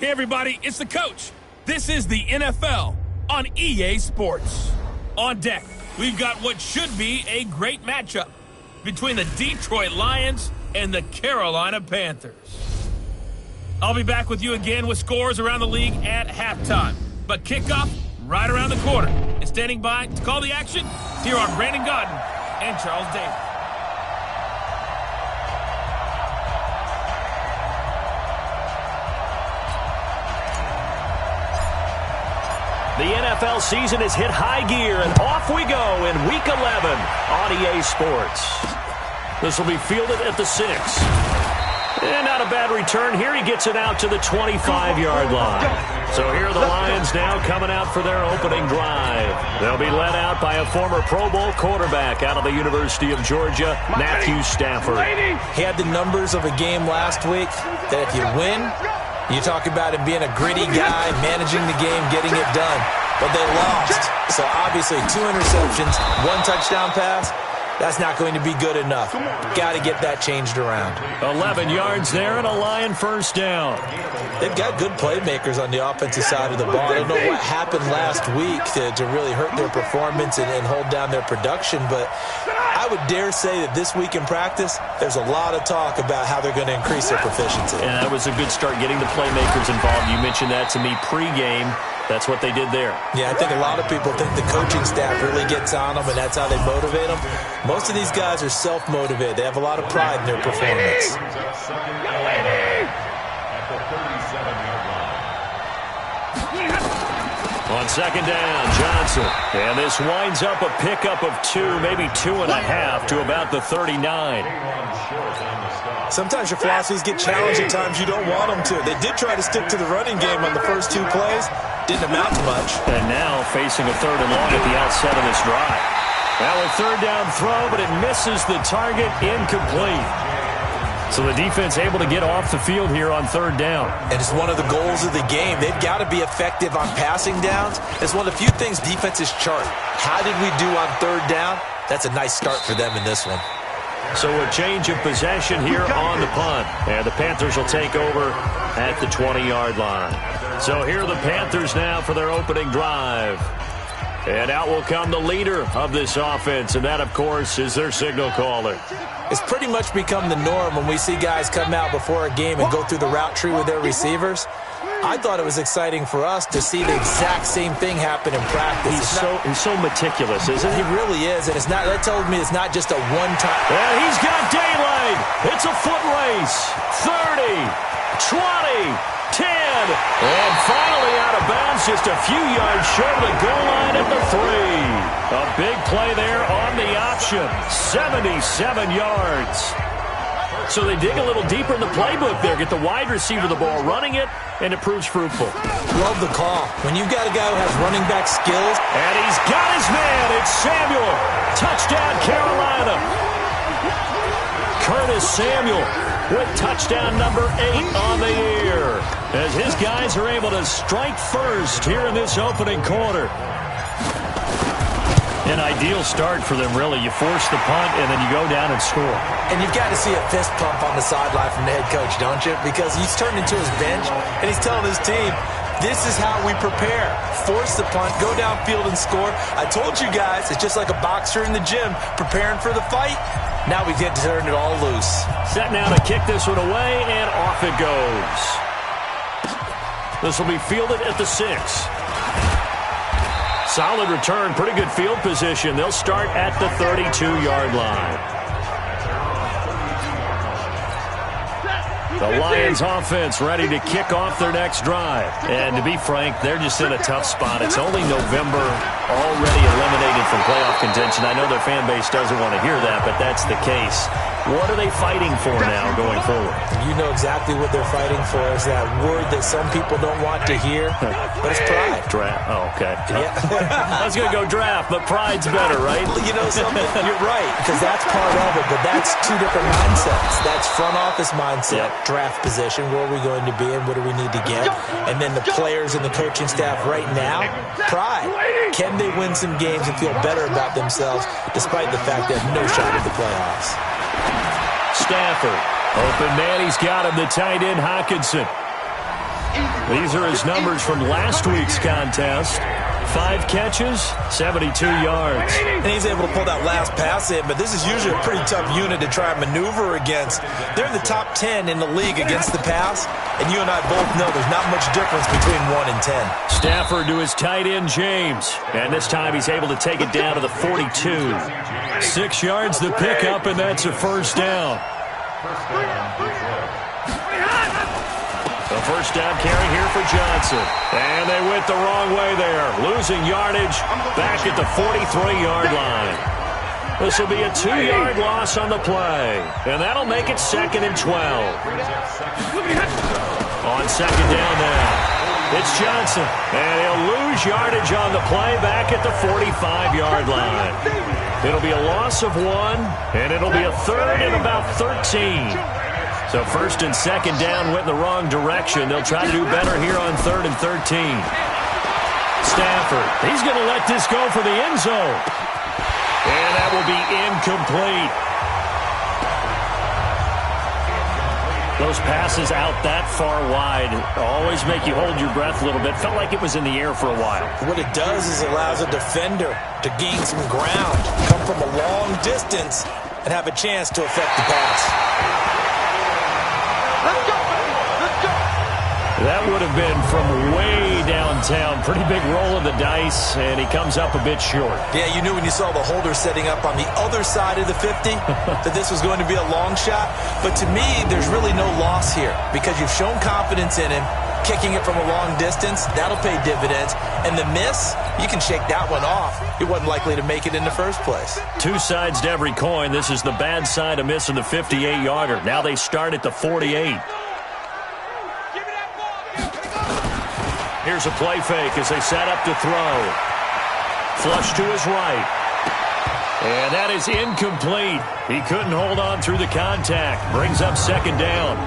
Hey everybody, it's the coach. This is the NFL on EA Sports. On deck, we've got what should be a great matchup between the Detroit Lions and the Carolina Panthers. I'll be back with you again with scores around the league at halftime. But kickoff right around the corner. And standing by to call the action, here are Brandon Godden and Charles Davis. The NFL season has hit high gear, and off we go in Week 11 on EA Sports. This will be fielded at the 6. And not a bad return here. He gets it out to the 25-yard line. So here are the Lions now coming out for their opening drive. They'll be led out by a former Pro Bowl quarterback out of the University of Georgia, Matthew Stafford. He had the numbers of a game last week that if you win, you talk about him being a gritty guy, managing the game, getting it done. But they lost. So obviously 2 interceptions, 1 touchdown pass. That's not going to be good enough. Got to get that changed around. 11 yards there and a Lion first down. They've got good playmakers on the offensive side of the ball. I don't know what happened last week to really hurt their performance and hold down their production, but I would dare say that this week in practice, there's a lot of talk about how they're going to increase their proficiency. And that was a good start getting the playmakers involved. You mentioned that to me pregame. That's what they did there. Yeah, I think a lot of people think the coaching staff really gets on them, and that's how they motivate them. Most of these guys are self-motivated. They have a lot of pride in their performance. On second down, Johnson. And this winds up a pickup of 2, maybe 2.5 to about the 39. Sometimes your philosophies get challenged at times you don't want them to. They did try to stick to the running game on the first 2 plays. Didn't amount to much. And now facing a 3rd and long at the outset of this drive. Now a 3rd down throw, but it misses the target, incomplete. So the defense able to get off the field here on 3rd down. And it's one of the goals of the game. They've got to be effective on passing downs. It's one of the few things defenses chart. How did we do on 3rd down? That's a nice start for them in this one. So a change of possession here on the punt. And the Panthers will take over at the 20-yard line. So here are the Panthers now for their opening drive. And out will come the leader of this offense, and that, of course, is their signal caller. It's pretty much become the norm when we see guys come out before a game and go through the route tree with their receivers. I thought it was exciting for us to see the exact same thing happen in practice. He's so meticulous, isn't he? He really is, and that tells me it's not just a one-time. And he's got daylight. It's a foot race. 30, 20, 10, and finally out of bounds just a few yards short of the goal line at the 3. A big play there on the option. 77 yards. So they dig a little deeper in the playbook there, get the wide receiver the ball, running it, and it proves fruitful. Love the call. When you've got a guy who has running back skills. And he's got his man. It's Samuel. Touchdown, Carolina. Curtis Samuel with touchdown number 8 on the year, as his guys are able to strike first here in this opening quarter. An ideal start for them, really. You force the punt, and then you go down and score. And you've got to see a fist pump on the sideline from the head coach, don't you? Because he's turned into his bench, and he's telling his team, this is how we prepare. Force the punt, go downfield and score. I told you guys, it's just like a boxer in the gym preparing for the fight. Now we get to turn it all loose. Set now to kick this one away, and off it goes. This will be fielded at the 6. Solid return, pretty good field position. They'll start at the 32-yard line. The Lions offense ready to kick off their next drive. And to be frank, they're just in a tough spot. It's only November, already eliminated from playoff contention. I know their fan base doesn't want to hear that, but that's the case. What are they fighting for now going forward? You know exactly what they're fighting for. Is that word that some people don't want to hear, but it's pride. Draft. Oh, okay. Yeah. I was going to go draft, but pride's better, right? You know something? You're right, because that's part of it, but that's 2 different mindsets. That's front office mindset, draft position, where are we going to be and what do we need to get? And then the players and the coaching staff right now, pride. Can they win some games and feel better about themselves despite the fact they have no shot at the playoffs? Stafford. Open man, he's got him. The tight end, Hawkinson. These are his numbers from last week's contest. 5 catches, 72 yards. And he's able to pull that last pass in, but this is usually a pretty tough unit to try and maneuver against. They're in the top 10 in the league against the pass, and you and I both know there's not much difference between 1 and 10. Stafford to his tight end, James. And this time he's able to take it down to the 42. 6 yards the pickup, and that's a first down. The first down carry here for Johnson. And they went the wrong way there. Losing yardage back at the 43-yard line. This will be a 2-yard loss on the play. And that'll make it 2nd and 12. On second down now, it's Johnson. And he'll lose yardage on the play back at the 45-yard line. It'll be a loss of 1, and it'll be a 3rd and about 13. So 1st and 2nd down went in the wrong direction. They'll try to do better here on 3rd and 13. Stafford, he's going to let this go for the end zone. And that will be incomplete. Those passes out that far wide always make you hold your breath a little bit. Felt like it was in the air for a while. What it does is it allows a defender to gain some ground, come from a long distance, and have a chance to affect the pass. That would have been from way downtown. Pretty big roll of the dice, and he comes up a bit short. Yeah, you knew when you saw the holder setting up on the other side of the 50 that this was going to be a long shot. But to me, there's really no loss here because you've shown confidence in him. Kicking it from a long distance, that'll pay dividends. And the miss, you can shake that one off. He wasn't likely to make it in the first place. 2 sides to every coin. This is the bad side of missing the 58-yarder. Now they start at the 48. Here's a play fake as they set up to throw. Flush to his right. And that is incomplete. He couldn't hold on through the contact. Brings up 2nd down.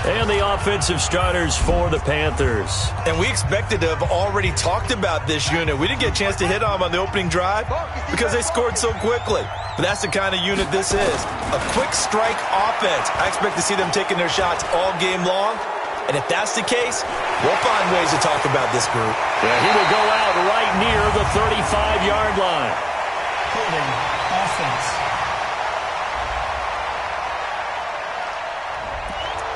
And the offensive starters for the Panthers. And we expected to have already talked about this unit. We didn't get a chance to hit on them on the opening drive because they scored so quickly. But that's the kind of unit this is. A quick strike offense. I expect to see them taking their shots all game long. And if that's the case, we'll find ways to talk about this group. Yeah, he will go out right near the 35-yard line. Holding offense.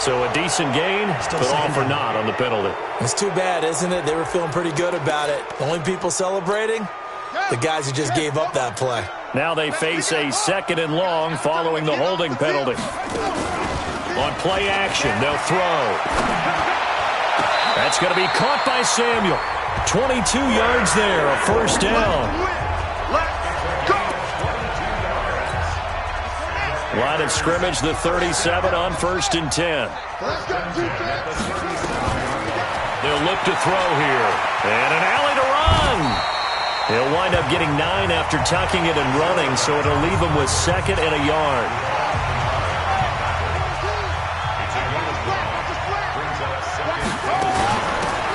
So a decent gain, but all for naught on the penalty. It's too bad, isn't it? They were feeling pretty good about it. The only people celebrating, the guys who just gave up that play. Now they face a 2nd and long following the holding penalty. On play action, they'll throw. That's going to be caught by Samuel. 22 yards there, a first down. Line of scrimmage, the 37 on 1st and 10. They'll look to throw here. And an alley to run. He'll wind up getting 9 after tucking it and running, so it'll leave him with 2nd and a yard.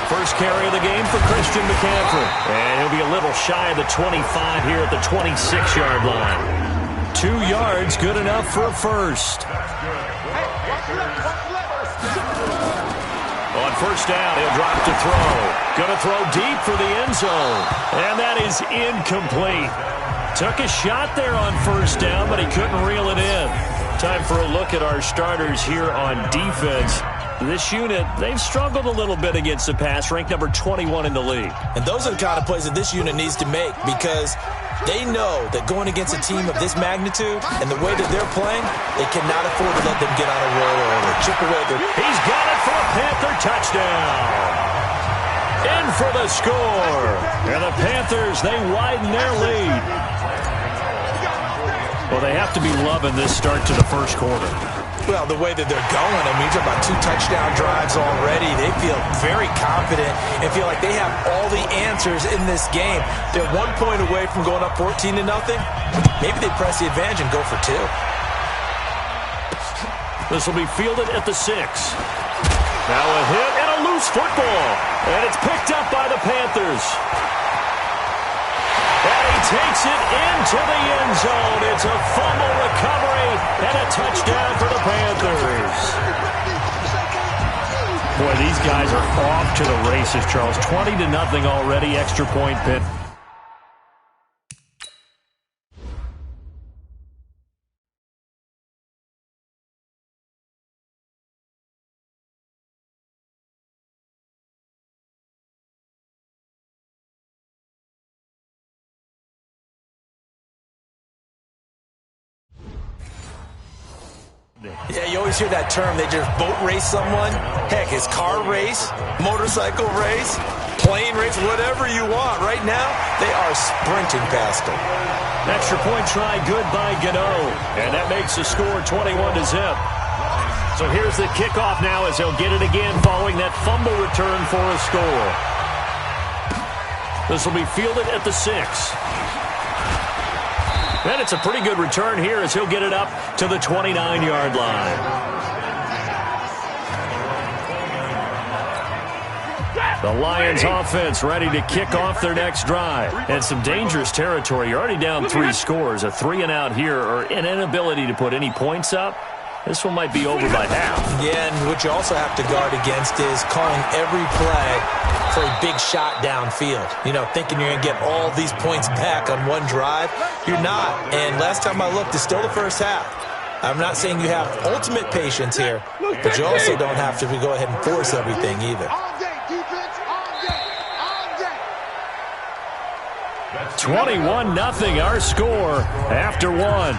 First carry of the game for Christian McCaffrey. And he'll be a little shy of the 25 here at the 26-yard line. 2 yards, good enough for a first. On first down, he'll drop to throw. Going to throw deep for the end zone. And that is incomplete. Took a shot there on first down, but he couldn't reel it in. Time for a look at our starters here on defense. This unit, they've struggled a little bit against the pass, ranked number 21 in the league. And those are the kind of plays that this unit needs to make because they know that going against a team of this magnitude and the way that they're playing, they cannot afford to let them get on a roll or chip away their... He's got it for a Panther touchdown. In for the score. And the Panthers, they widen their lead. Well, they have to be loving this start to the first quarter. Well, the way that they're going, I mean, you're talking about 2 touchdown drives already. They feel very confident and feel like they have all the answers in this game. They're 1 point away from going up 14-0. Maybe they press the advantage and go for 2. This will be fielded at the 6. Now a hit and a loose football. And it's picked up by the Panthers. And he takes it into the end zone. It's a fumble recovery and a touchdown for the Panthers. Boy, these guys are off to the races, Charles. 20-0 already, extra point pit. Yeah, you always hear that term, they just boat race someone. Heck, it's car race, motorcycle race, plane race, whatever you want. Right now, they are sprinting past them. Extra point try, good by Gano. And that makes the score 21-0. So here's the kickoff now as they'll get it again following that fumble return for a score. This will be fielded at the 6. And it's a pretty good return here as he'll get it up to the 29-yard line. The Lions offense ready to kick off their next drive. And some dangerous territory. You're already down 3 scores. A 3-and-out here or an inability to put any points up. This one might be over by half. Yeah, and what you also have to guard against is calling every play for a big shot downfield. You know, thinking you're going to get all these points back on one drive. You're not. And last time I looked, it's still the first half. I'm not saying you have ultimate patience here, but you also don't have to go ahead and force everything either. 21-0 our score after one.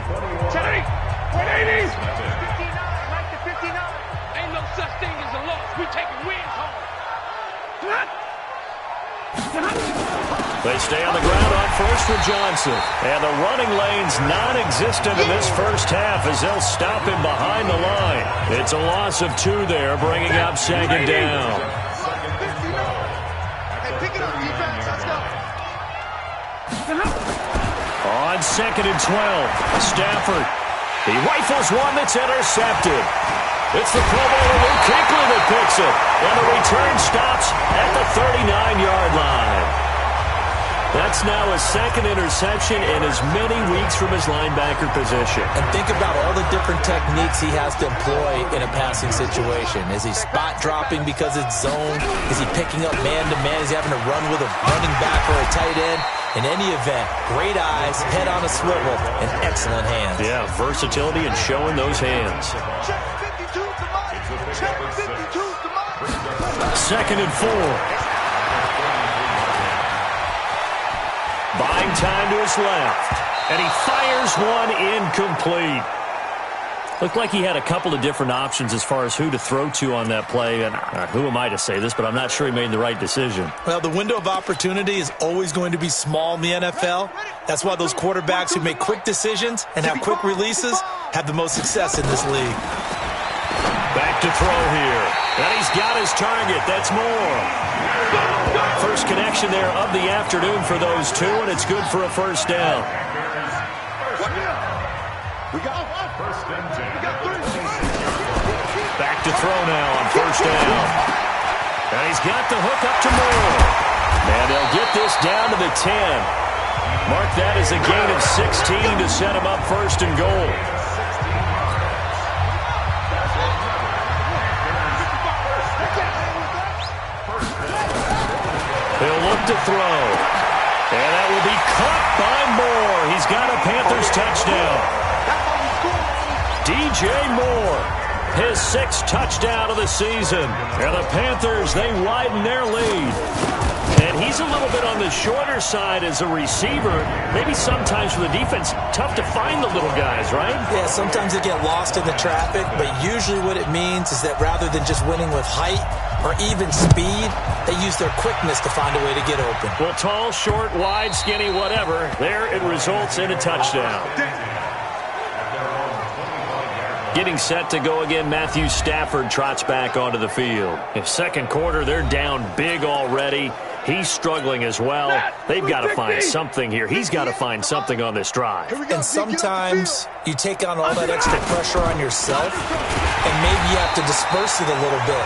They stay on the ground on first for Johnson. And the running lane's non-existent in this first half as they'll stop him behind the line. It's a loss of 2 there, bringing up second down. On 2nd and 12, Stafford. He rifles one that's intercepted. It's the Pro Bowler Luke Kuechly that picks it. And the return stops at the 39-yard line. That's now his 2nd interception in as many weeks from his linebacker position. And think about all the different techniques he has to employ in a passing situation. Is he spot dropping because it's zone? Is he picking up man-to-man? Is he having to run with a running back or a tight end? In any event, great eyes, head on a swivel, and excellent hands. Yeah, versatility and showing those hands. 2nd and 4. Buying time to his left. And he fires one incomplete. Looked like he had a couple of different options as far as who to throw to on that play. And who am I to say this, but I'm not sure he made the right decision. Well, the window of opportunity is always going to be small in the NFL. That's why those quarterbacks who make quick decisions and have quick releases have the most success in this league. Back to throw here. And he's got his target. That's Moore. First connection there of the afternoon for those two, and it's good for a first down. Back to throw now on first down. And he's got the hook up to Moore. And they'll get this down to the 10. Mark that as a gain of 16 to set him up first and goal. He'll look to throw. And that will be caught by Moore. He's got a Panthers touchdown. DJ Moore, his 6th touchdown of the season. And the Panthers, they widen their lead. And he's a little bit on the shorter side as a receiver. Maybe sometimes for the defense, tough to find the little guys, right? Yeah, sometimes they get lost in the traffic, but usually what it means is that rather than just winning with height or even speed, they use their quickness to find a way to get open. Well, tall, short, wide, skinny, whatever, there it results in a touchdown. Getting set to go again, Matthew Stafford trots back onto the field. In second quarter, they're down big already. He's struggling as well. They've got to find something here. He's got to find something on this drive. And sometimes you take on all that extra pressure on yourself, and maybe you have to disperse it a little bit.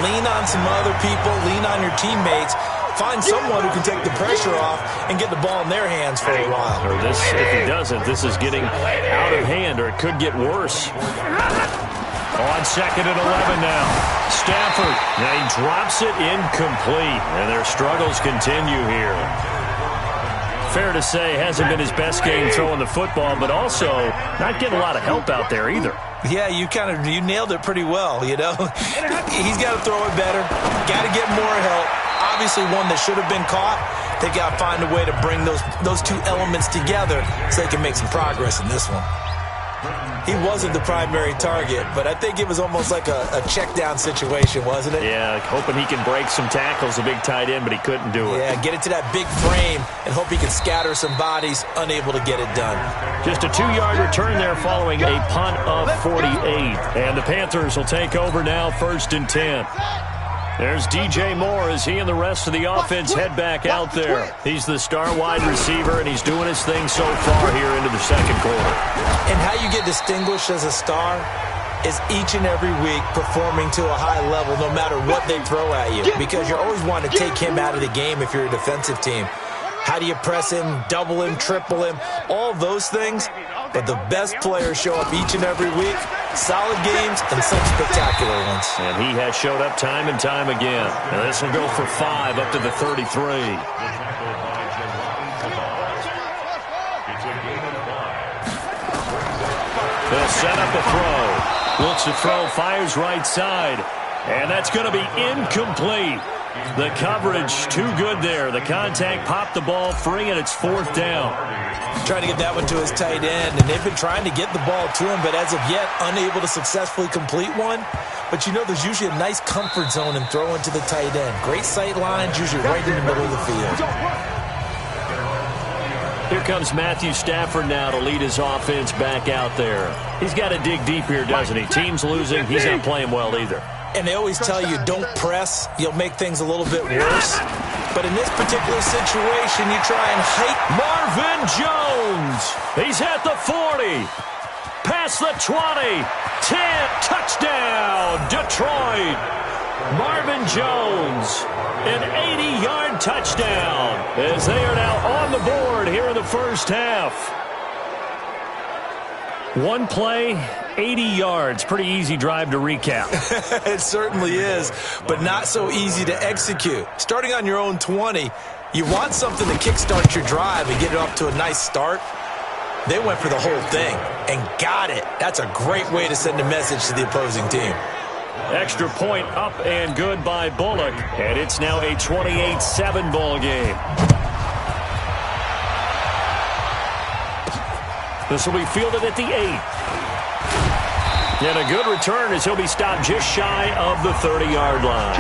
Lean on some other people, lean on your teammates. Find someone who can take the pressure off and get the ball in their hands for a while. Or this, if he doesn't, this is getting out of hand, or it could get worse. On 2nd and 11 now. Stafford, and he drops it incomplete. And their struggles continue here. Fair to say, hasn't been his best game throwing the football, but also not getting a lot of help out there either. Yeah, you nailed it pretty well, you know. He's got to throw it better. Got to get more help. Obviously one that should have been caught. They got to find a way to bring those two elements together so they can make some progress in this one. He wasn't the primary target, but I think it was almost like a check-down situation, wasn't it? Yeah, hoping he can break some tackles, a big tight end, but he couldn't do it. Yeah, get it to that big frame and hope he can scatter some bodies, unable to get it done. Just a 2-yard return there following a punt of 48. And the Panthers will take over now, 1st and 10. There's DJ Moore as he and the rest of the offense head back out there. He's the star wide receiver, and he's doing his thing so far here into the second quarter. And how you get distinguished as a star is each and every week performing to a high level no matter what they throw at you, because you're always wanting to take him out of the game if you're a defensive team. How do you press him, double him, triple him, all those things? But the best players show up each and every week. Solid games and some spectacular ones. And he has showed up time and time again. And this will go for 5 up to the 33. They'll set up a throw. Looks to throw, fires right side. And that's going to be incomplete. The coverage too good there. The contact popped the ball free, and it's 4th down. Trying to get that one to his tight end, and they've been trying to get the ball to him, but as of yet, unable to successfully complete one. But you know, there's usually a nice comfort zone in throwing to the tight end. Great sight lines, usually right in the middle of the field. Here comes Matthew Stafford now to lead his offense back out there. He's got to dig deep here, doesn't he? Team's losing. He's not playing well either. And they always tell you, don't press. You'll make things a little bit worse. But in this particular situation, you try and hike. Marvin Jones. He's at the 40. Past the 20. 10. Touchdown, Detroit. Marvin Jones. An 80-yard touchdown as they are now on the board here in the first half. One play, 80 yards. Pretty easy drive to recap. It certainly is, but not so easy to execute. Starting on your own 20, you want something to kickstart your drive and get it off to a nice start. They went for the whole thing and got it. That's a great way to send a message to the opposing team. Extra point up and good by Bullock, and it's now a 28-7 ball game. This will be fielded at the 8. And a good return as he'll be stopped just shy of the 30-yard line.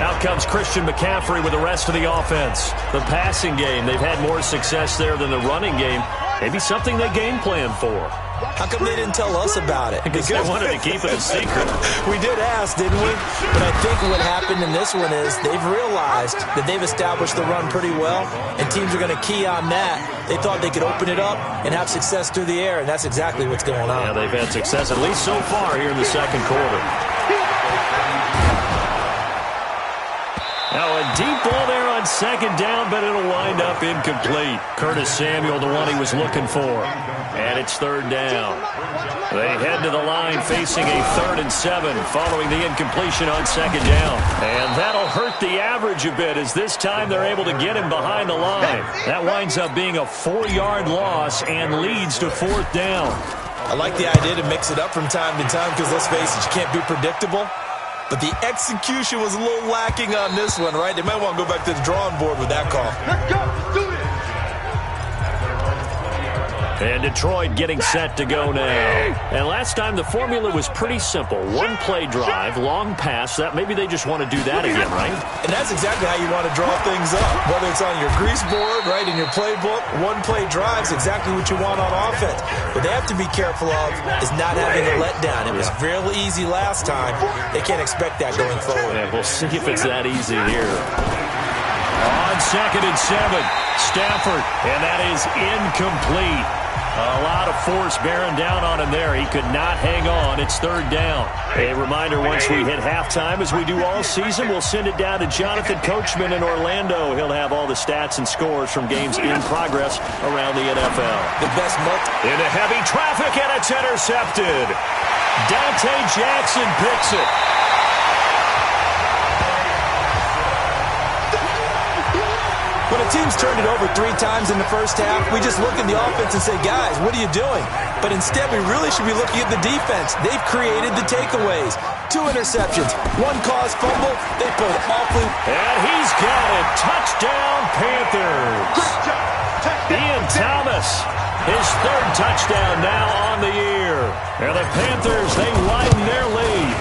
Out comes Christian McCaffrey with the rest of the offense. The passing game, they've had more success there than the running game. Maybe something they game plan for. How come they didn't tell us about it? Because they wanted to keep it a secret. We did ask, didn't we? But I think what happened in this one is they've realized that they've established the run pretty well, and teams are going to key on that. They thought they could open it up and have success through the air, and that's exactly what's going on. Yeah, they've had success, at least so far here in the second quarter. Now a deep ball there on 2nd down, but it'll wind up incomplete. Curtis Samuel, the one he was looking for. And it's 3rd down. They head to the line facing a 3rd and 7 following the incompletion on 2nd down. And that'll hurt the average a bit as this time they're able to get him behind the line. That winds up being a 4-yard loss and leads to 4th down. I like the idea to mix it up from time to time because, let's face it, you can't be predictable. But the execution was a little lacking on this one, right? They might want to go back to the drawing board with that call. Let's go. Let's do it. And Detroit getting set to go now. And last time the formula was pretty simple. One play drive, long pass. That maybe they just want to do that again, right? And that's exactly how you want to draw things up. Whether it's on your grease board, right, in your playbook, one play drive is exactly what you want on offense. What they have to be careful of is not having a letdown. It was real easy last time. They can't expect that going forward. Yeah, we'll see if it's that easy here. On 2nd and 7, Stafford, and that is incomplete. A lot of force bearing down on him there. He could not hang on. It's third down. A reminder, once we hit halftime, as we do all season, we'll send it down to Jonathan Coachman in Orlando. He'll have all the stats and scores from games in progress around the NFL. The best into heavy traffic, and it's intercepted. Dante Jackson picks it. When a team's turned it over 3 times in the first half, we just look at the offense and say, guys, what are you doing? But instead, we really should be looking at the defense. They've created the takeaways. 2 interceptions, 1 caused fumble. They played awfully. And he's got it. Touchdown, Panthers. Ian Thomas, his 3rd touchdown now on the year. And the Panthers, they widen their lead.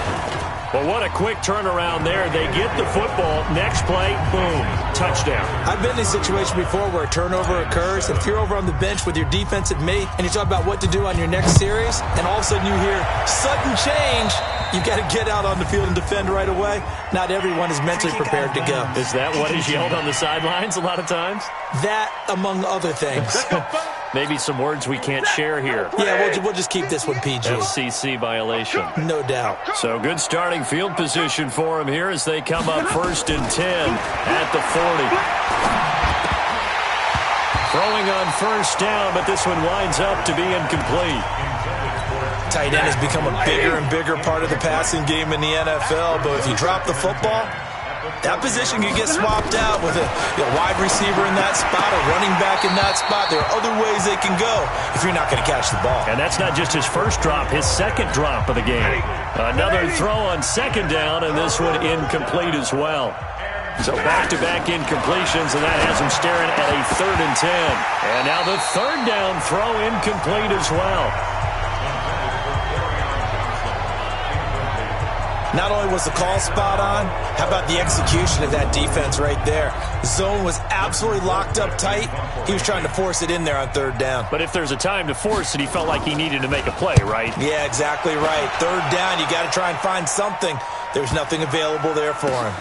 Well, what a quick turnaround there. They get the football. Next play, boom, touchdown. I've been in a situation before where a turnover occurs, and if you're over on the bench with your defensive mate and you talk about what to do on your next series, and all of a sudden you hear sudden change, you got to get out on the field and defend right away. Not everyone is mentally prepared to go. Is that what is yelled on the sidelines a lot of times? That, among other things. Maybe some words we can't share here. Yeah, we'll just keep this one PG. FCC violation. No doubt. So good starting field position for him here as they come up 1st and 10 at the 40. Throwing on 1st down, but this one winds up to be incomplete. Tight end has become a bigger and bigger part of the passing game in the NFL, but if you drop the football, that position can get swapped out with a wide receiver in that spot, a running back in that spot. There are other ways they can go if you're not going to catch the ball. And that's not just his first drop, his 2nd drop of the game. Another throw on 2nd down, and this one incomplete as well. So back-to-back incompletions, and that has him staring at a 3rd and 10. And now the 3rd down throw incomplete as well. Not only was the call spot on, how about the execution of that defense right there? Zone was absolutely locked up tight. He was trying to force it in there on 3rd down. But if there's a time to force it, he felt like he needed to make a play, right? Yeah, exactly right. 3rd down, you got to try and find something. There's nothing available there for him.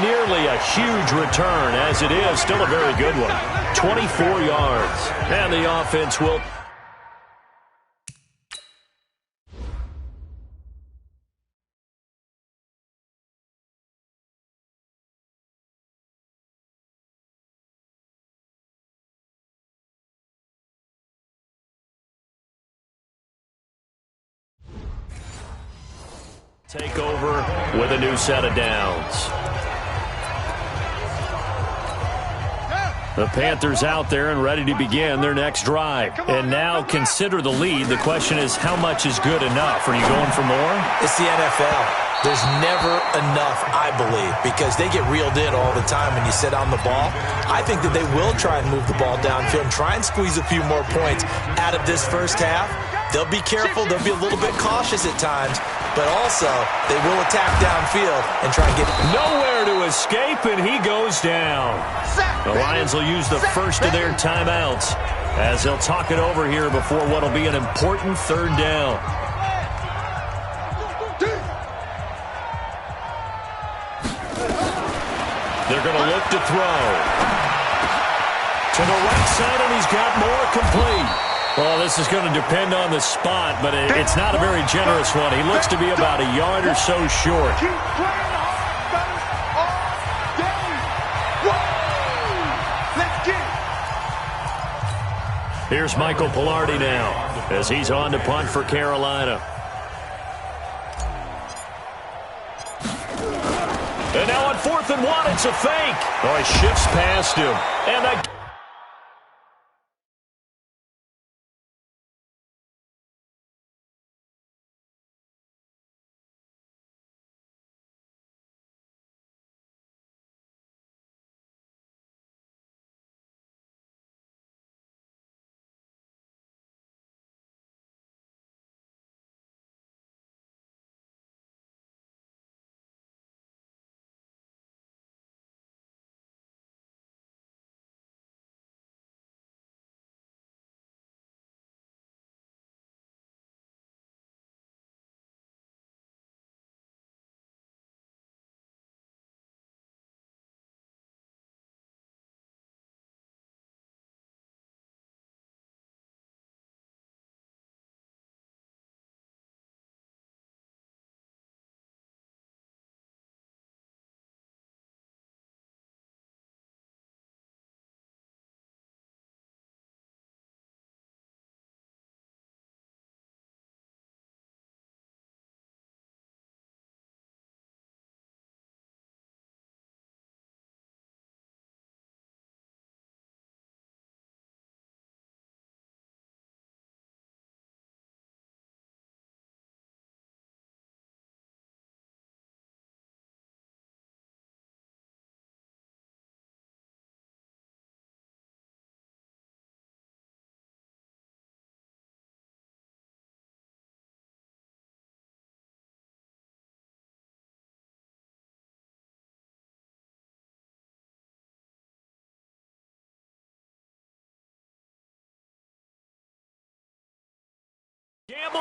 Nearly a huge return, as it is. Still a very good one. 24 yards. And the offense will... take over with a new set of downs. The Panthers out there and ready to begin their next drive. And now consider the lead. The question is, how much is good enough? Are you going for more? It's the NFL. There's never enough, I believe, because they get reeled in all the time when you sit on the ball. I think that they will try and move the ball downfield and try and squeeze a few more points out of this first half. They'll be careful. They'll be a little bit cautious at times, but also they will attack downfield and try and get nowhere to escape, and he goes down. The Lions will use the first of their timeouts as they'll talk it over here before what will be an important 3rd down. They're going to look to throw. To the right side, and he's got more complete. Well, this is going to depend on the spot, but it's not a very generous one. He looks to be about a yard or so short. Here's Michael Pilardi now as he's on to punt for Carolina. And now on 4th and 1, it's a fake. Oh, he shifts past him. And a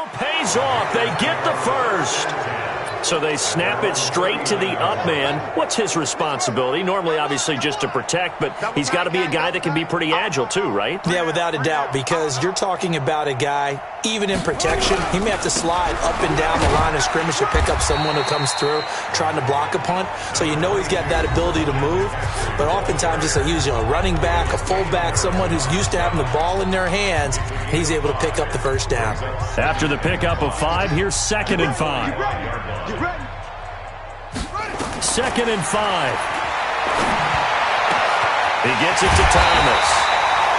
Gamble pays off. They get the first. So they snap it straight to the up man. What's his responsibility? Normally, obviously, just to protect, but he's got to be a guy that can be pretty agile too, right? Yeah, without a doubt, because you're talking about a guy, even in protection, he may have to slide up and down the line of scrimmage to pick up someone who comes through trying to block a punt. So you know he's got that ability to move, but oftentimes it's a running back, a fullback, someone who's used to having the ball in their hands, and he's able to pick up the first down. After the pickup of 5, here's 2nd and 5. 2nd and 5. He gets it to Thomas.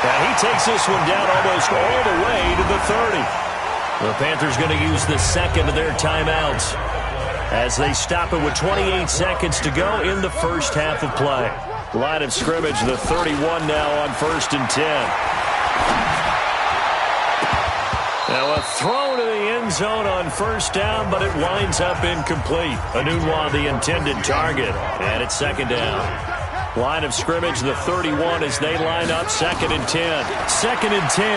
And he takes this one down almost all the way to the 30. The Panthers going to use the second of their timeouts as they stop it with 28 seconds to go in the first half of play. Line of scrimmage, the 31 now on 1st and 10. Now a throw to the end zone on 1st down, but it winds up incomplete. Enunwa, the intended target, and it's 2nd down. Line of scrimmage, the 31 as they line up 2nd and 10. 2nd and 10.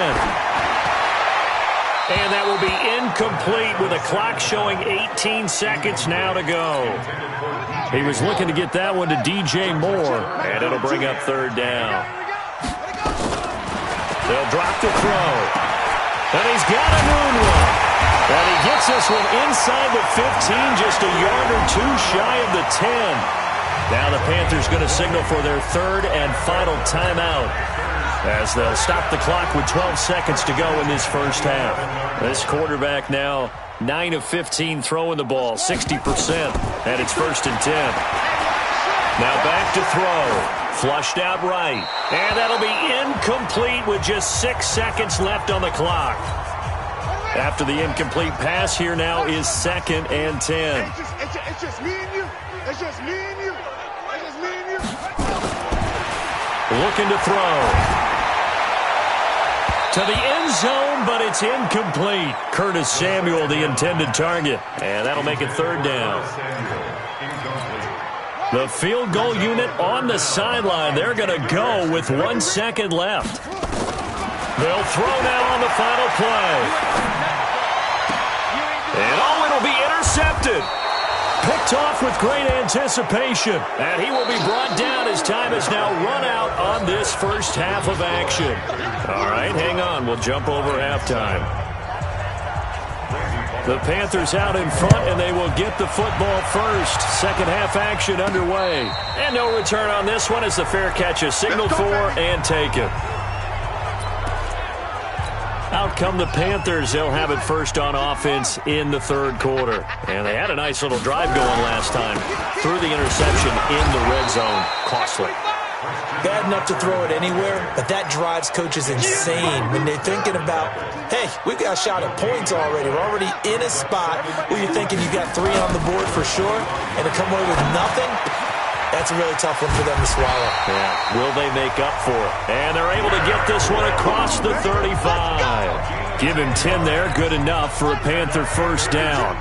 And that will be incomplete with a clock showing 18 seconds now to go. He was looking to get that one to DJ Moore, and it'll bring up 3rd down. They'll drop the throw. And he's got Enunwa. And he gets this one inside the 15, just a yard or 2 shy of the 10. Now the Panthers going to signal for their 3rd and final timeout as they'll stop the clock with 12 seconds to go in this first half. This quarterback now 9 of 15 throwing the ball, 60%. And it's 1st and 10. Now back to throw. Flushed out right. And that'll be incomplete with just 6 seconds left on the clock. After the incomplete pass, here now is 2nd and 10. It's just me and you. It's just me and you. It's just me and you. Looking to throw. To the end zone, but it's incomplete. Curtis Samuel, the intended target. And that'll make it 3rd down. The field goal unit on the sideline. They're going to go with 1 second left. They'll throw now on the final play. And it'll be intercepted. Picked off with great anticipation. And he will be brought down as time has now run out on this first half of action. All right, hang on. We'll jump over halftime. The Panthers out in front, and they will get the football first. Second half action underway. And no return on this one as the fair catch is signaled for and taken. Out come the Panthers. They'll have it first on offense in the 3rd quarter. And they had a nice little drive going last time. Threw the interception in the red zone. Costly. Bad enough to throw it anywhere, but that drives coaches insane when they're thinking about, hey, we've got a shot at points already. We're already in a spot where you're thinking you've got 3 on the board for sure, and to come away with nothing, that's a really tough one for them to swallow. Yeah, will they make up for it? And they're able to get this one across the 35. Give him 10 there, good enough for a Panther first down.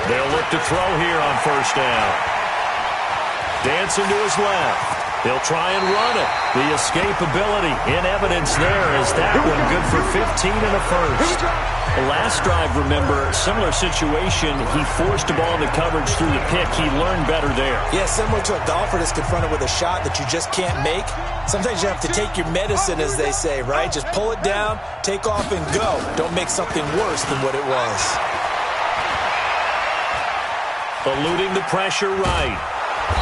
They'll look to throw here on 1st down. Dancing to his left. They'll try and run it. The escapability in evidence there is that one good for 15 and a first. The last drive, remember, similar situation. He forced the ball into coverage through the pick. He learned better there. Yeah, similar to a golfer that's confronted with a shot that you just can't make. Sometimes you have to take your medicine, as they say, right? Just pull it down, take off, and go. Don't make something worse than what it was. Eluding the pressure right.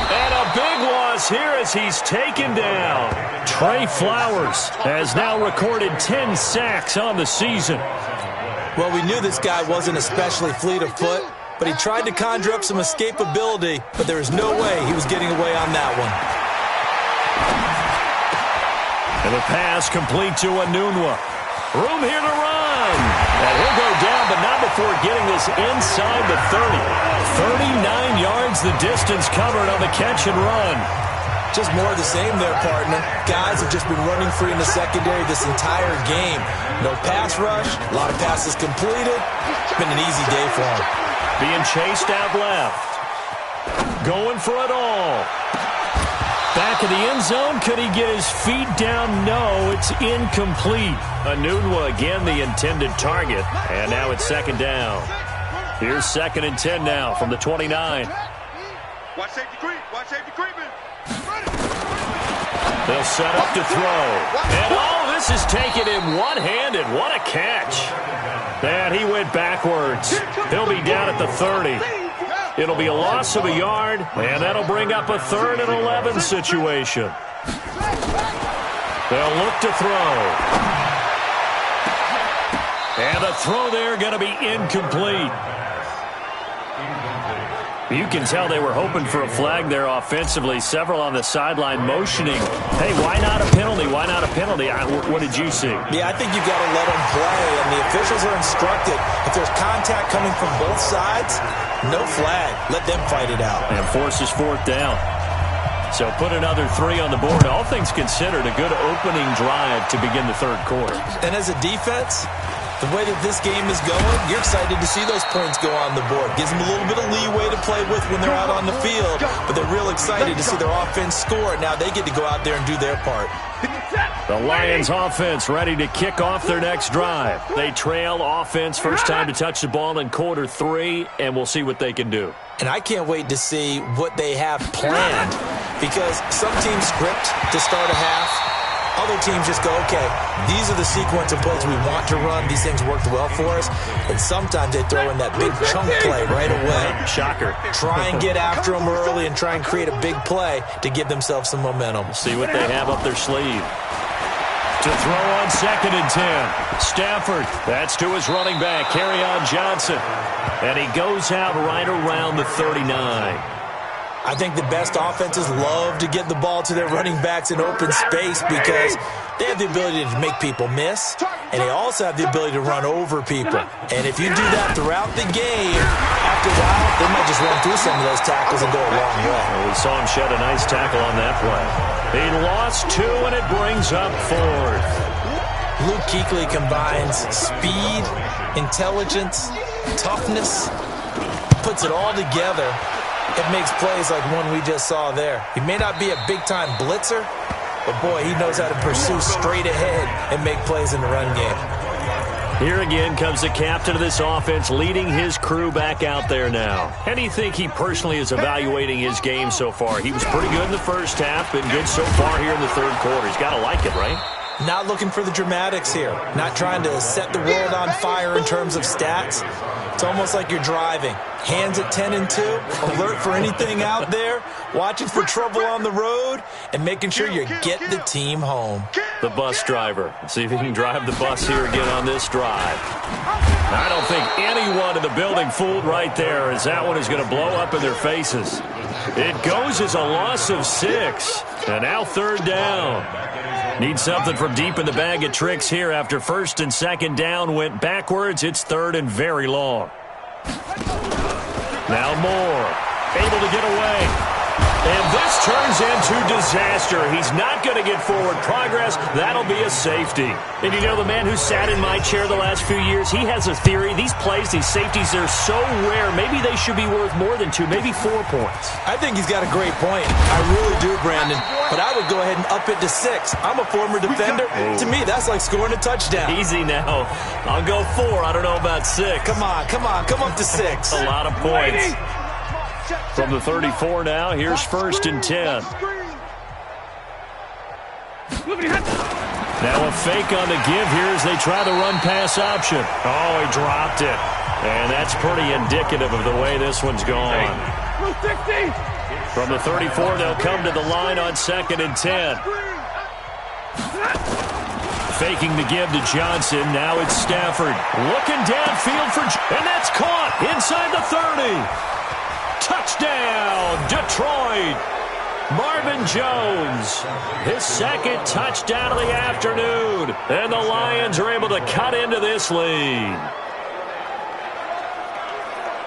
And a big loss here as he's taken down. Trey Flowers has now recorded 10 sacks on the season. Well, we knew this guy wasn't especially fleet of foot, but he tried to conjure up some escapability, but there was no way he was getting away on that one. And the pass complete to Enunwa. Room here to run. And he'll go down, but not before getting this inside the 30. 39 yards the distance covered on the catch and run. Just more of the same there, partner. Guys have just been running free in the secondary this entire game. No pass rush, a lot of passes completed. It's been an easy day for him. Being chased out left. Going for it all. Back of the end zone. Could he get his feet down? No, it's incomplete. Anunwa again the intended target. And now it's second down. Here's 2nd and 10 now from the 29. Watch safety creep. Watch safety creeping. They'll set up to throw. And this is taken in one-handed. What a catch. And he went backwards. He'll be down at the 30. It'll be a loss of a yard, and that'll bring up a 3rd and 11 situation. They'll look to throw. And the throw there going to be incomplete. You can tell they were hoping for a flag there offensively. Several on the sideline motioning. Hey, why not a penalty? Why not a penalty? What did you see? Yeah, I think you've got to let them play, and the officials are instructed. If there's contact coming from both sides, no flag. Let them fight it out. And forces 4th down. So put another 3 on the board. All things considered, a good opening drive to begin the 3rd quarter. And as a defense, the way that this game is going, you're excited to see those points go on the board. Gives them a little bit of leeway to play with when they're out on the field, but they're real excited to see their offense score. Now they get to go out there and do their part. The Lions offense ready to kick off their next drive. They trail offense, first time to touch the ball in quarter 3, and we'll see what they can do. And I can't wait to see what they have planned, because some teams script to start a half. Other teams just go, okay, these are the sequence of plays we want to run. These things worked well for us. And sometimes they throw in that big chunk play right away. Shocker. Try and get after them early and try and create a big play to give themselves some momentum. See what they have up their sleeve. To throw on 2nd and 10. Stafford, that's to his running back, Kerryon Johnson. And he goes out right around the 39. I think the best offenses love to get the ball to their running backs in open space because they have the ability to make people miss, and they also have the ability to run over people. And if you do that throughout the game, after a while, they might just run through some of those tackles and go a long way. Well, we saw him shed a nice tackle on that play. He lost 2, and it brings up 4th. Luke Kuechly combines speed, intelligence, toughness, puts it all together. It makes plays like one we just saw there. He may not be a big-time blitzer, but, boy, he knows how to pursue straight ahead and make plays in the run game. Here again comes the captain of this offense leading his crew back out there now. How do you think he personally is evaluating his game so far? He was pretty good in the first half, been good so far here in the 3rd quarter. He's got to like it, right? Not looking for the dramatics here. Not trying to set the world on fire in terms of stats. It's almost like you're driving. Hands at 10 and 2, alert for anything out there, watching for trouble on the road, and making sure you get the team home. The bus driver. See if he can drive the bus here again on this drive. I don't think anyone in the building fooled right there, as that one is going to blow up in their faces. It goes as a loss of 6, and now 3rd down. Need something from deep in the bag of tricks here after 1st and 2nd down went backwards. It's 3rd and very long. Now Moore, able to get away. And this turns into disaster. He's not going to get forward progress. That'll be a safety. And you know, the man who sat in my chair the last few years, he has a theory. These plays, these safeties, they're so rare. Maybe they should be worth more than 2, maybe 4 points. I think he's got a great point. I really do, Brandon. But I would go ahead and up it to 6. I'm a former defender. To me, that's like scoring a touchdown. Easy now. I'll go 4. I don't know about 6. Come on. Come up to 6. A lot of points. From the 34 now, here's 1st and 10. Now a fake on the give here as they try the run-pass option. Oh, he dropped it. And that's pretty indicative of the way this one's gone. From the 34, they'll come to the line on 2nd and 10. Faking the give to Johnson. Now it's Stafford. Looking downfield and that's caught inside the 30. Touchdown, Detroit. Marvin Jones, his 2nd touchdown of the afternoon. And the Lions are able to cut into this lead.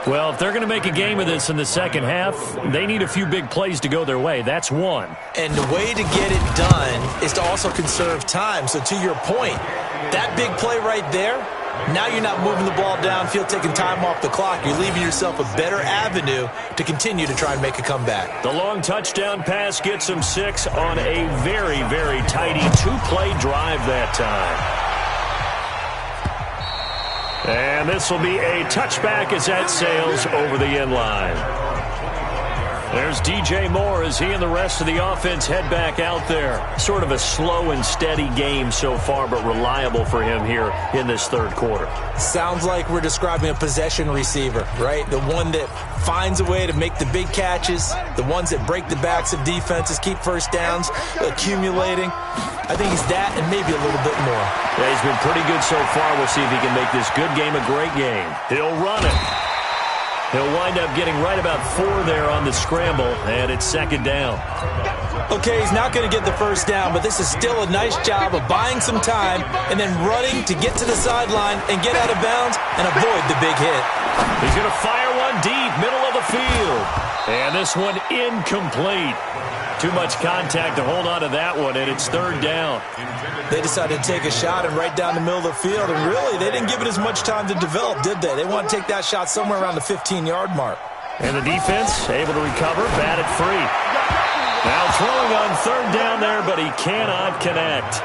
Well, if they're going to make a game of this in the 2nd half, they need a few big plays to go their way. That's one. And the way to get it done is to also conserve time. So to your point, that big play right there, Now you're not moving the ball downfield, taking time off the clock. You're leaving yourself a better avenue to continue to try and make a comeback. The long touchdown pass gets him 6 on a very, very tidy 2-play drive that time. And this will be a touchback as that sails over the end line. There's DJ Moore as he and the rest of the offense head back out there. Sort of a slow and steady game so far, but reliable for him here in this third quarter. Sounds like we're describing a possession receiver, right? The one that finds a way to make the big catches, the ones that break the backs of defenses, keep first downs, accumulating. I think he's that and maybe a little bit more. Yeah, he's been pretty good so far. We'll see if he can make this good game a great game. He'll run it. He'll wind up getting right about 4 there on the scramble, and it's second down. Okay, he's not going to get the first down, but this is still a nice job of buying some time and then running to get to the sideline and get out of bounds and avoid the big hit. He's going to fire one deep, middle of the field. And this one incomplete. Too much contact to hold on to that one, and it's third down. They decided to take a shot and right down the middle of the field, and really, they didn't give it as much time to develop, did they? They want to take that shot somewhere around the 15-yard mark. And the defense able to recover, bat it free. Now throwing on third down there, but he cannot connect.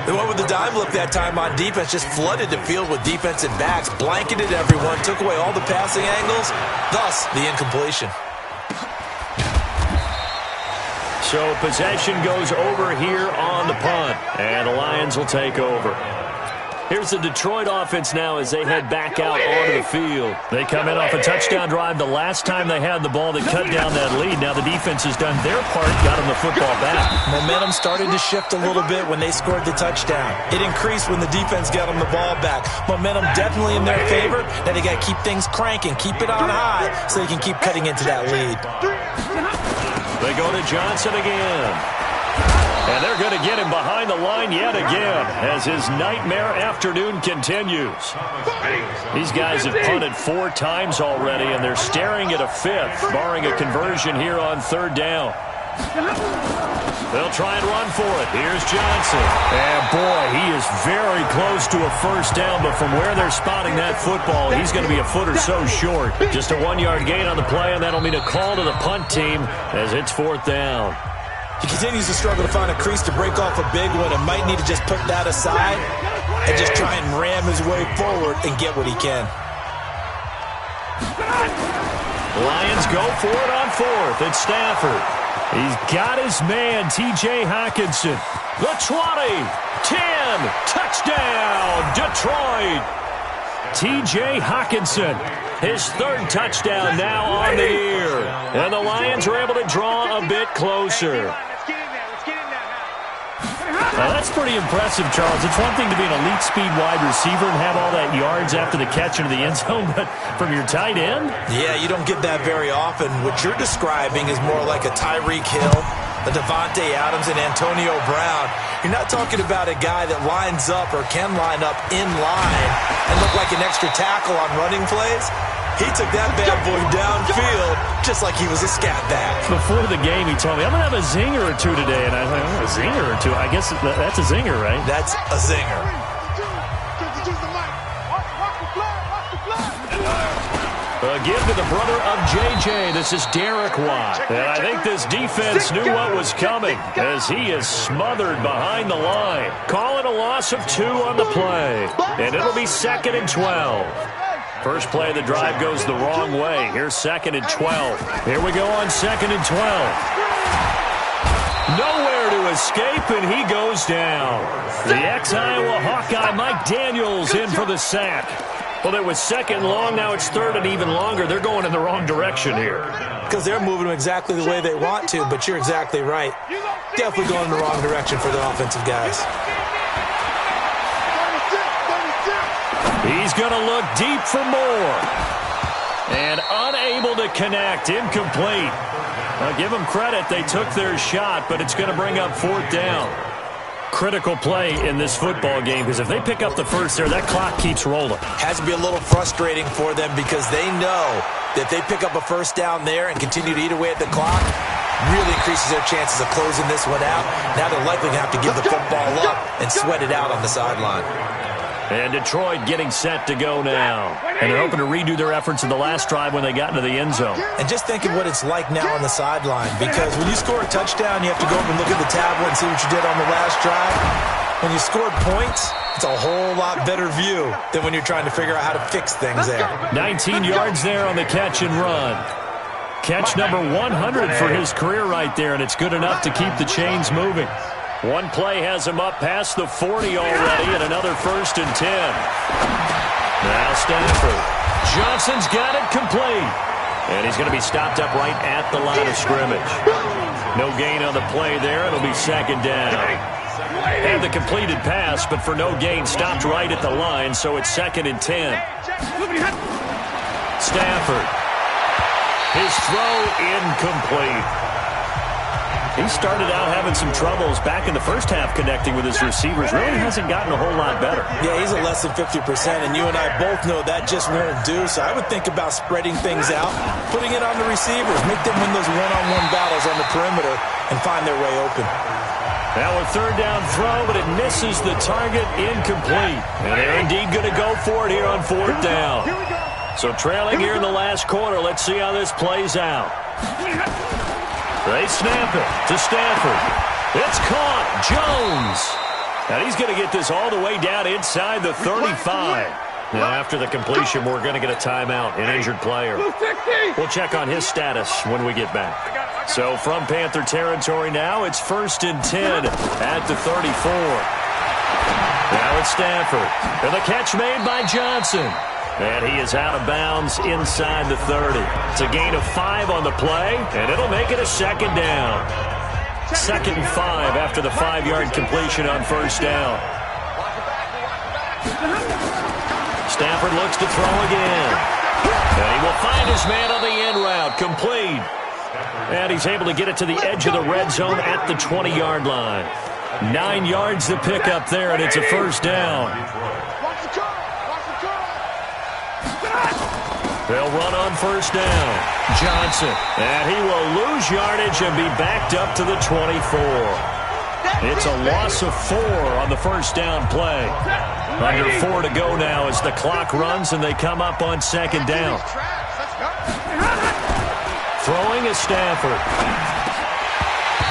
They went with the dime look that time on defense, just flooded the field with defensive backs, blanketed everyone, took away all the passing angles, thus the incompletion. So possession goes over here on the punt, and the Lions will take over. Here's the Detroit offense now as they head back out onto the field. They come in off a touchdown drive the last time they had the ball. They cut down that lead. Now the defense has done their part, got them the football back. Momentum started to shift a little bit when they scored the touchdown. It increased when the defense got them the ball back. Momentum definitely in their favor. Now they got to keep things cranking, keep it on high so they can keep cutting into that lead. They go to Johnson again. And they're going to get him behind the line yet again as his nightmare afternoon continues. These guys have punted 4 times already, and they're staring at a 5th, barring a conversion here on third down. They'll try and run for it. Here's Johnson. And, boy, he is very close to a first down, but from where they're spotting that football, he's going to be a foot or so short. Just a 1-yard gain on the play, and that'll mean a call to the punt team as it's fourth down. He continues to struggle to find a crease to break off a big one and might need to just put that aside and just try and ram his way forward and get what he can. Lions go for it on fourth. It's Stafford. He's got his man, T.J. Hockenson. The 20, 10, touchdown, Detroit. T.J. Hockenson, his third touchdown now on the year. And the Lions are able to draw a bit closer. Now, that's pretty impressive, Charles. It's one thing to be an elite speed wide receiver and have all that yards after the catch into the end zone, but from your tight end? Yeah, you don't get that very often. What you're describing is more like a Tyreek Hill, a Devontae Adams, and Antonio Brown. You're not talking about a guy that lines up or can line up in line and look like an extra tackle on running plays. He took that bad boy downfield just like he was a scat back. Before the game, he told me, I'm going to have a zinger or two today. And I thought, a zinger or two? I guess that's a zinger, right? That's a zinger. A give to the brother of J.J. This is Derek Watt. And I think this defense knew what was coming as he is smothered behind the line. Calling a loss of 2 on the play. And it'll be 2nd and 12. First play of the drive goes the wrong way. Here's 2nd and 12. Here we go on 2nd and 12. Nowhere to escape, and he goes down. The ex-Iowa Hawkeye Mike Daniels in for the sack. Well, it was 2nd long. Now it's 3rd and even longer. They're going in the wrong direction here. Because they're moving them exactly the way they want to, but you're exactly right. Definitely going in the wrong direction for the offensive guys. He's going to look deep for more. And unable to connect. Incomplete. Now, give them credit. They took their shot, but it's going to bring up 4th down. Critical play in this football game because if they pick up the first there, that clock keeps rolling. Has to be a little frustrating for them because they know that if they pick up a first down there and continue to eat away at the clock, really increases their chances of closing this one out. Now they're likely going to have to give the football up and sweat it out on the sideline. And Detroit getting set to go now. And they're hoping to redo their efforts in the last drive when they got into the end zone. And just think of what it's like now on the sideline, because when you score a touchdown, you have to go up and look at the tablet and see what you did on the last drive. When you scored points, it's a whole lot better view than when you're trying to figure out how to fix things there. 19 yards there on the catch and run. Catch number 100 for his career right there, and it's good enough to keep the chains moving. One play has him up past the 40 already, and another 1st and 10. Now Stafford. Johnson's got it complete. And he's going to be stopped up right at the line of scrimmage. No gain on the play there. It'll be 2nd down. Had the completed pass, but for no gain, stopped right at the line, so it's 2nd and 10. Stafford. His throw incomplete. He started out having some troubles back in the first half connecting with his receivers. Really hasn't gotten a whole lot better. Yeah, he's at less than 50%, and you and I both know that just won't do. So I would think about spreading things out, putting it on the receivers, make them win those one-on-one battles on the perimeter, and find their way open. Now a 3rd down throw, but it misses the target, incomplete. And they're indeed going to go for it here on 4th down. So trailing here in the last quarter, let's see how this plays out. They snap it to Stafford. It's caught. Jones. And he's going to get this all the way down inside the 35. Now, after the completion, we're going to get a timeout, an injured player. We'll check on his status when we get back. So from Panther territory now, it's 1st and 10 at the 34. Now it's Stafford. And the catch made by Johnson. And he is out of bounds inside the 30. It's a gain of 5 on the play, and it'll make it a 2nd down. 2nd and 5 after the 5-yard completion on 1st down. Stafford looks to throw again. And he will find his man on the end route, complete. And he's able to get it to the edge of the red zone at the 20-yard line. 9 yards to pick up there, and it's a 1st down. They'll run on 1st down. Johnson. And he will lose yardage and be backed up to the 24. It's a loss of 4 on the 1st down play. Under 4 to go now as the clock runs and they come up on 2nd down. Throwing is Stafford.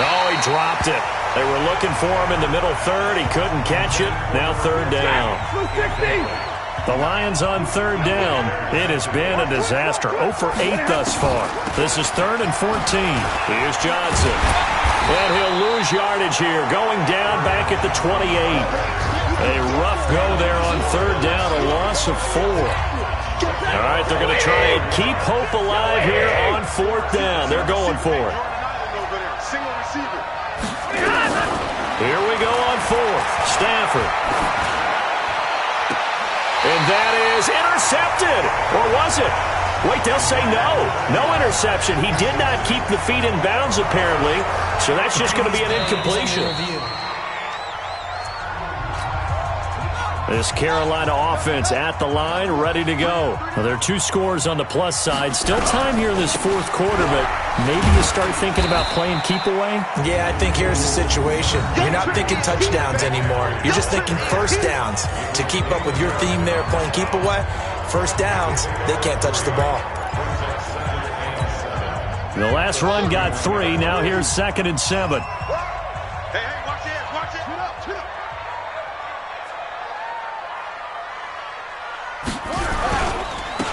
Oh, he dropped it. They were looking for him in the middle 3rd. He couldn't catch it. Now 3rd down. The Lions on 3rd down. It has been a disaster. 0 for 8 thus far. This is 3rd and 14. Here's Johnson. And he'll lose yardage here. Going down back at the 28. A rough go there on 3rd down. A loss of 4. All right, they're going to try and keep hope alive here on 4th down. They're going for it. Here we go on 4th. Stafford. And that is intercepted. Or was it? Wait, they'll say no. No interception. He did not keep the feet in bounds, apparently. So that's just going to be an incompletion. This Carolina offense at the line, ready to go. Well, there are 2 scores on the plus side. Still time here in this 4th quarter, but maybe you start thinking about playing keep away? Yeah, I think here's the situation. You're not thinking touchdowns anymore. You're just thinking 1st downs. To keep up with your theme there, playing keep away, 1st downs, they can't touch the ball. The last run got 3. Now here's 2nd and 7.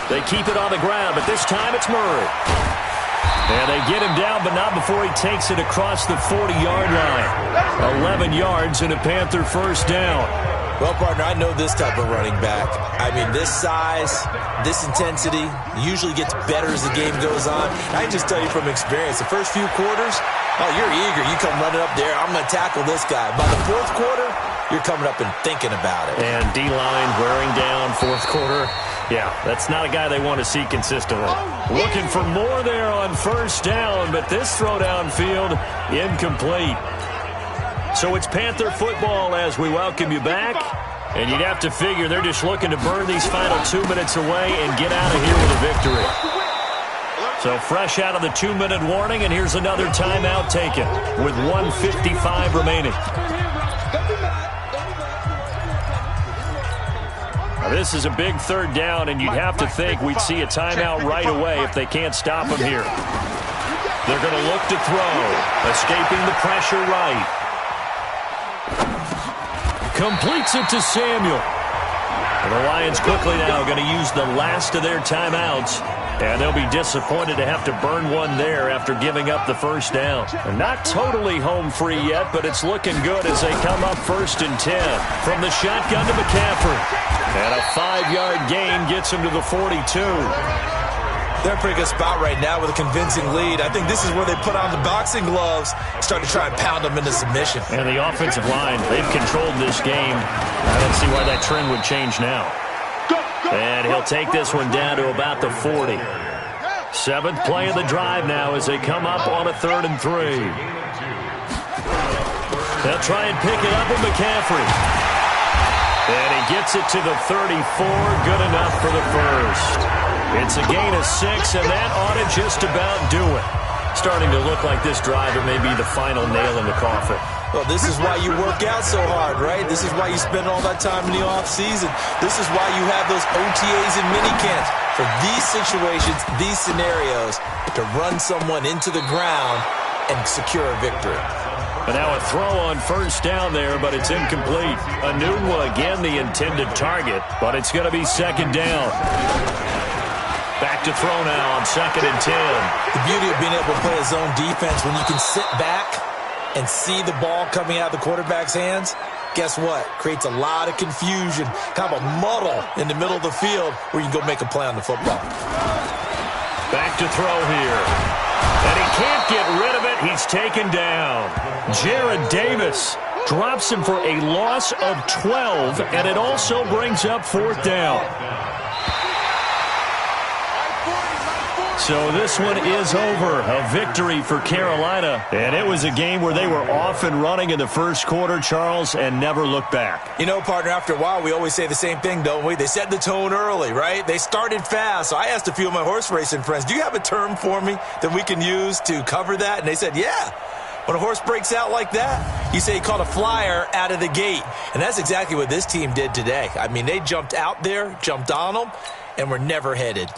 They keep it on the ground, but this time it's Murray. And they get him down, but not before he takes it across the 40-yard line. 11 yards and a Panther 1st down. Well, partner, I know this type of running back. I mean, this size, this intensity usually gets better as the game goes on. I can just tell you from experience, the first few quarters, oh, you're eager. You come running up there, I'm going to tackle this guy. By the 4th quarter, you're coming up and thinking about it. And D-line wearing down 4th quarter. Yeah, that's not a guy they want to see consistently. Looking for more there on 1st down, but this throw downfield incomplete. So it's Panther football as we welcome you back. And you'd have to figure they're just looking to burn these final 2 minutes away and get out of here with a victory. So fresh out of the 2-minute warning, and here's another timeout taken with 1:55 remaining. This is a big third down, and you'd have to think we'd see a timeout right away if they can't stop him here. They're going to look to throw, escaping the pressure right. Completes it to Samuel. And the Lions quickly now going to use the last of their timeouts. And they'll be disappointed to have to burn one there after giving up the first down. And not totally home free yet, but it's looking good as they come up 1st and 10. From the shotgun to McCaffrey. And a 5-yard gain gets him to the 42. They're in a pretty good spot right now with a convincing lead. I think this is where they put on the boxing gloves, start to try and pound them into submission. And the offensive line, they've controlled this game. I don't see why that trend would change now. And he'll take this one down to about the 40. 7th play of the drive now as they come up on a 3rd and 3. They'll try and pick it up with McCaffrey. And he gets it to the 34. Good enough for the first. It's a gain of 6, and that ought to just about do it. Starting to look like this drive may be the final nail in the coffin. Well, this is why you work out so hard, right? This is why you spend all that time in the offseason. This is why you have those OTAs and minicamps. For these situations, these scenarios, to run someone into the ground and secure a victory. And now a throw on 1st down there, but it's incomplete. Anunwa, again, the intended target, but it's going to be 2nd down. Back to throw now on 2nd and 10. The beauty of being able to play a zone defense when you can sit back and see the ball coming out of the quarterback's hands, guess what? Creates a lot of confusion, kind of a muddle in the middle of the field where you can go make a play on the football. Back to throw here. And he can't get rid of it. He's taken down. Jared Davis drops him for a loss of 12, and it also brings up 4th down. So this one is over. A victory for Carolina. And it was a game where they were off and running in the first quarter, Charles, and never looked back. You know, partner, after a while, we always say the same thing, don't we? They set the tone early, right? They started fast. So I asked a few of my horse racing friends, do you have a term for me that we can use to cover that? And they said, yeah. When a horse breaks out like that, you say he caught a flyer out of the gate. And that's exactly what this team did today. I mean, they jumped out there, jumped on them, and were never headed.